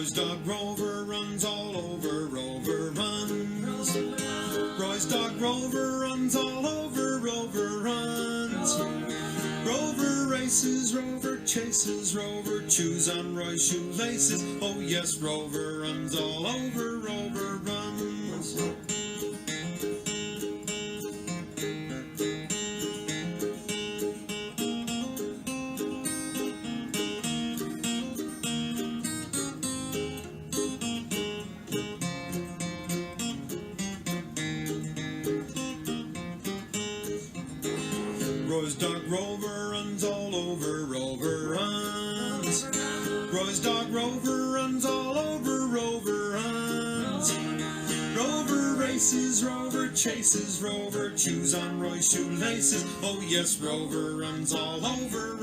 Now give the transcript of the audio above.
Roy's dog Rover runs all over, Rover runs. Roy's dog Rover runs all over, Rover runs. Rover races, Rover chases, Rover chews on Roy's shoelaces. Oh yes, Rover runs all over, Rover runs. Roy's dog Rover runs all over, Rover runs. Roy's dog Rover runs all over, Rover runs. Rover races, Rover chases, Rover chews on Roy's shoelaces. Oh yes, Rover runs all over,